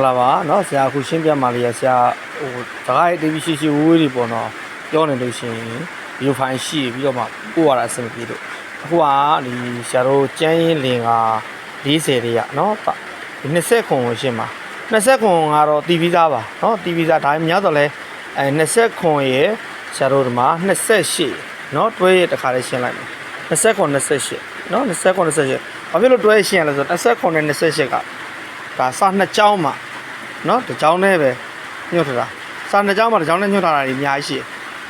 လာပါเนาะဆရာအခုရှင်းပြမှလေးရဆရာဟိုတကားရေး TV ရှိဝေးတွေပေါ့နော်ပြောနေလို့ရှိရင်ဗီဒီယိုဖိုင်ရှိပြီးတော့မှပို့ရတာအဆင်ပြေလို့အခုကဒီဆရာတို့ကျန်းရင်လင်က40တွေရเนาะဒီ20ခွန်ကိုရှင်းပါ20ခွန်ကတော့ TV သားပါเนาะ TV သားဒါများတော့လဲ20ခွန်ရဲ့ဆရာတို့ဒီမှာ28เนาะတွဲရတခါလေးရှင်းလိုက်မယ်20ခွန်28เนาะ20ခွန်28ဘာဖြစ်လို့တွဲရှင်းရလဲဆိုတော့20ခွန်နဲ့28ကဒါစာနှစ်ကြောင်းမှာเนาะတစ်ကြောင်းနဲ့ပဲညှို့ထားတာစာနှစ်ကြောင်းမှာတစ်ကြောင်းနဲ့ညှို့ထားတာတွေအများကြီးရှိတယ်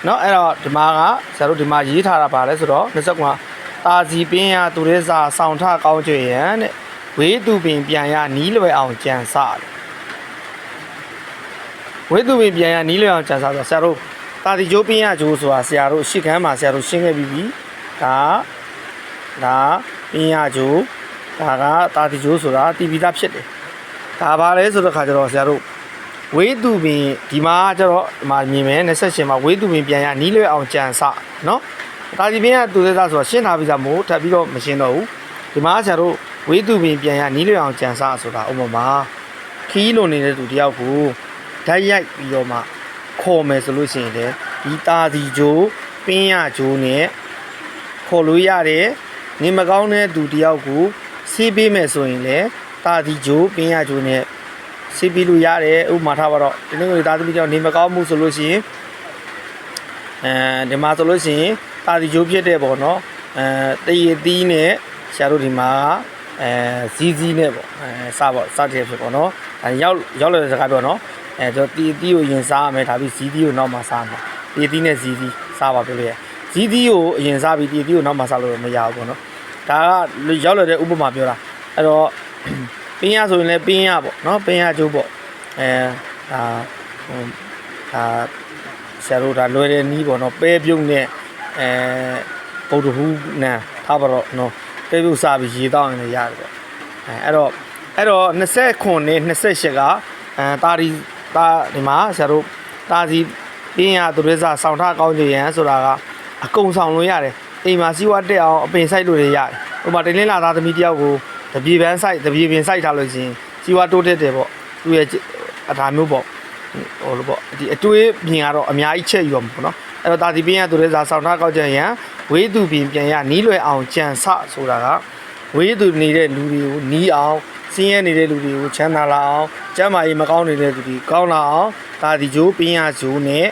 เนาะအဲ့တော့ဒီမှာကဆရာတို့ဒီမှာရေးထားတာပါလဲဆိုတော့20ခွန်ကတာစီပင်းရသူရဲစာဆောင်ထကောင်းကြွရန်တဲ့ဝေးသူပင်ပြန်ရနီးလွယ်အောင်ကြံစတယ်ဝေးသူပင်ပြန်ရနီးလွယ်အောင်ကြံစဆိုဆရာတို့တာတီကျိုးပင်းရကျိုးဆိုတာဆရာတို့ရှစ်ခန်းမှာဆရာတို့ရှင်းခဲ့ပြီးပြီဒါပင်းရကျိုးဒါကတာတီကျိုးဆိုတာတီဗီသားဖြစ်တယ်ဒါပါလဲဆိုတော့ခါကျတော့ဆရာတို့ဝေးသူပင်ဒီမှာကျတော့ဒီမှာမြင်မယ်28မှာဝေးသူပင်ပြန်ရနီးလွယ်အောင်ကြံစနော်တာတီပင်ကသူသက်သားဆိုတာရှင်းထားပြီးသားမို့ထပ်ပြီးတော့မရှင်းတော့ဘူးဒီမှာဆရာတို့ဝေးသူပင်ပြန်ရနီးလွယ်အောင်ကြံစဆိုတာဥပမာခီးလိုနေတဲ့သူတယောက်ကိုဓာတ်ရိုက်ပြီးတော့မှခေါ်မယ်ဆိုလို့ရှိရင်လေဒီတာတီကျိုးပင်းရကျိုးနဲ့ခေါ်လို့ရတယ်နေမကောင်းတဲ့သူတယောက်ကိုဆေးပေးမယ်ဆိုရင်လေတာတီကျိုးပင်းရကျိုးနဲ့ဆေးပေးလို့ရတယ်ဥပမာထားပါတော့ဒီနေ့ကတာတီကျိုးနေမကောင်းမှုဆိုလို့ရှိရင်ဒီမှာဆိုလို့ရှိရင်တာတီကျိုးဖြစ်တဲ့ပေါ့နော်တရည်သီးနဲ့ဆရာတို့ဒီမှာဇီးဇီးနဲ့ပေါ့စပေါ့စတဲ့ဖြစ်ပေါ့နော်ရောက်လာတဲ့စကားပြောနော်ကျွန်တော်တရည်သီးကိုရင်စားရမယ်ဒါပြီးဇီးသီးကိုနောက်မှစားမှာတရည်သီးနဲ့ဇီးသီးစားပါပြောလို့ရဇီးသီးကိုအရင်စားပြီးတရည်သီးကိုနောက်မှစားလို့မရဘူးပေါ့နော်ဒါကရောက်လာတဲ့ဥပမာပြောတာအဲ့တော့ပင်းရဆိုရင်လည်းပင်းရပေါ့နော်ပင်းရကျိုးပေါ့ဒါဆရာတို့ဒါလွယ်တဲ့နီးပေါ့နော်ပဲပြုတ်နဲ့ဗုဒ္ဓဟူးနဲ့ထားပါတော့နော်ပဲပြုတ်စားပြီးရေတောင်းရင်လည်းရတယ်ပေါ့အဲ့တော့20ခွန်နဲ့28ကတာဒီမှာဆရာတို့တာစီပင်းရသူရဲစားဆောင်ထကောင်းကြရန်ဆိုတာကအကုန်ဆောင်လို့ရတယ်အိမ်မှာစီးပွားတက်အောင်အပင်ဆိုင်လို့ရတယ်ဥပမာတင်းလင်းလာသားသမီးတယောက်ကိုတပြေပင်ဆိုင်ထားလို့ရှိရင်စီးပွားတိုးတက်တယ်ပေါ့သူရဲ့အထာမျိုးပေါ့ဟိုလိုပေါ့ဒီအတွေးမြင်ကတော့အများကြီးချက်ယူရမှာပေါ့နော်အဲ့တော့တာစီပင်းရသူရဲစားဆောင်ထကောင်းကြရန်ဝေးသူပင်ပြန်ရနီးလွယ်အောင်ကြံစဆိုတာကဝေးသူနေတဲ့လူတွေကိုနီးအောင်စင်းရဲနေတဲ့လူတွေကိုချမ်းသာလာအောင်ကျမ်းမာရေးမကောင်းနေတဲ့လူတွေကောင်းလာအောင်ဒါဒီကျိုးပင်းရကျိုးနဲ့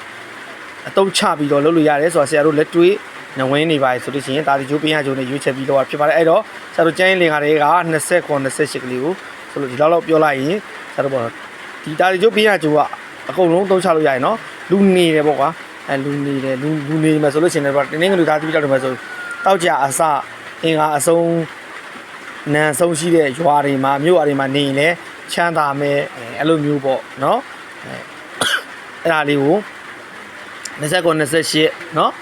အတုံးချပြီးတော့လုပ်လို့ရတယ်ဆိုတော့ဆရာတို့လက်တွေ့နဝင်းနေပါဆိုလို့ရှိရင်ဒါဒီကျိုးပင်းရကျိုးနဲ့ရွေးချက်ပြီးတော့ဖြစ်ပါတယ်အဲ့တော့ဆရာတို့ကျန်းရင်လင်ကတွေက20ခွန်28ကလေးကိုဆိုလို့ဒီလောက်ပြောလိုက်ရင်ဆရာတို့ပေါ့ဒီဒါဒီကျိုးပင်းရကျိုးကအကုန်လုံးတုံးချလို့ရတယ်နော်လူနေတယ်ပေါ့ကွာလူနေမယ်ဆိုလို့ရှိရင်တော့တင်းငယ်လူသားတိတောက်တယ်မယ်ဆိုတောက်ကြအစအင်္ဂါအစုံနန်ဆုံးရှိတဲ့ရွာတွေမှာမြို့အတွေမှာနေရင်လည်းချမ်းသာမယ်အဲ့လိုမျိုးပေါ့နော်အဲ့ဒါလေးကို29နော်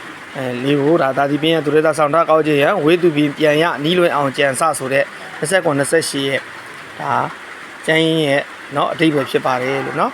လေးကိုဒါတီပင်းရသူရဲသားဆောင်ထကောက်ကြရန်ဝေးသူပြန်ရနီးလွယ်အောင်ကြံစဆိုတဲ့29ရဲ့ဒါကျန်းရဲ့နော်အတိတ်ပဲဖြစ်ပါတယ်လို့နော်